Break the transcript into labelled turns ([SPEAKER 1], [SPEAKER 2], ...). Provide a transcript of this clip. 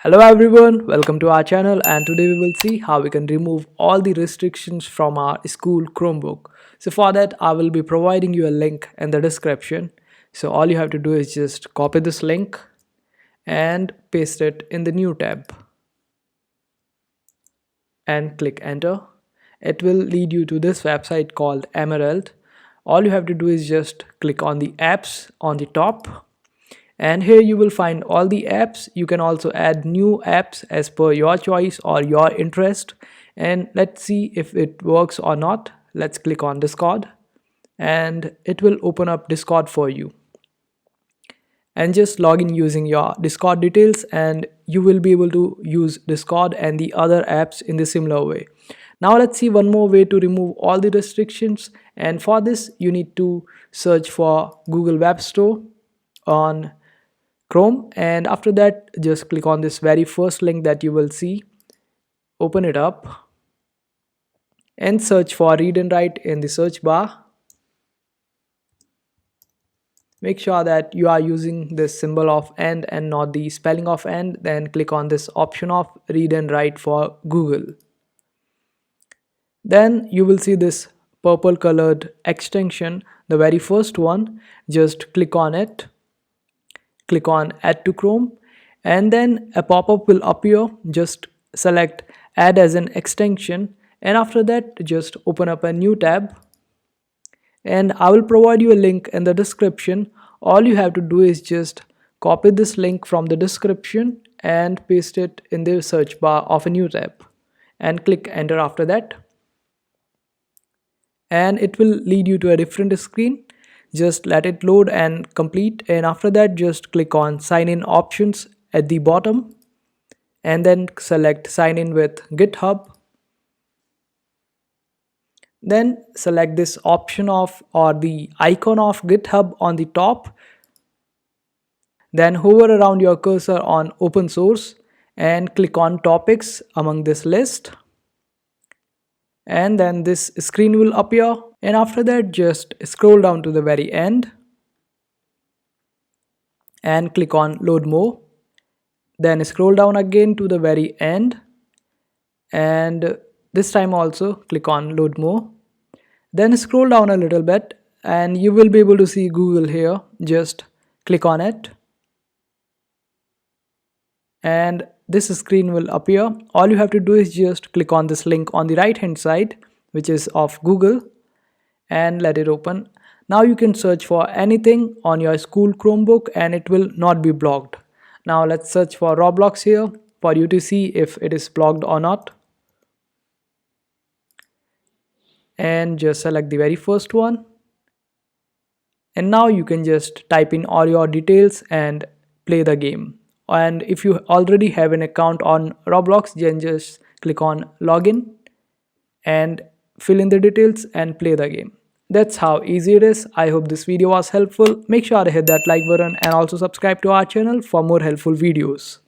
[SPEAKER 1] Hello everyone, welcome to our channel, and today we will see how we can remove all the restrictions from our school Chromebook. So for that I will be providing you a link in the description. So all you have to do is just copy this link and paste it in the new tab and click enter. It will lead you to this website called Emerald. All you have to do is just click on the apps on the top, and here you will find all the apps. You can also add new apps as per your choice or your interest, and let's see if it works or not. Let's click on Discord and it will open up Discord for you, and just log in using your Discord details and you will be able to use Discord and the other apps in the similar way. Now let's see one more way to remove all the restrictions, and for this you need to search for Google Web Store on Chrome, and after that just click on this very first link that you will see. Open it up and search for read and write in the search bar. Make sure that you are using this symbol of and not the spelling of and. Then click on this option of read and write for Google. Then you will see this purple colored extension, the very first one. Just click on it, click on add to Chrome, and then a pop-up will appear. Just select add as an extension, and after that just open up a new tab, and I will provide you a link in the description. All you have to do is just copy this link from the description and paste it in the search bar of a new tab and click enter after that, and it will lead you to a different screen. Just let it load and complete, and after that just click on sign in options at the bottom and then select sign in with GitHub. Then select this option of or the icon of GitHub on the top. Then hover around your cursor on open source and click on topics among this list, and then this screen will appear, and after that just scroll down to the very end and click on load more. Then scroll down again to the very end, and this time also click on load more. Then scroll down a little bit and you will be able to see Google here. Just click on it and this screen will appear. All you have to do is just click on this link on the right hand side, which is of Google, and let it open. Now you can search for anything on your school Chromebook and it will not be blocked. Now let's search for Roblox here for you to see if it is blocked or not, and just select the very first one, and now you can just type in all your details and play the game. And if you already have an account on Roblox, then just click on login and fill in the details and play the game. That's how easy it is. I hope this video was helpful. Make sure to hit that like button and also subscribe to our channel for more helpful videos.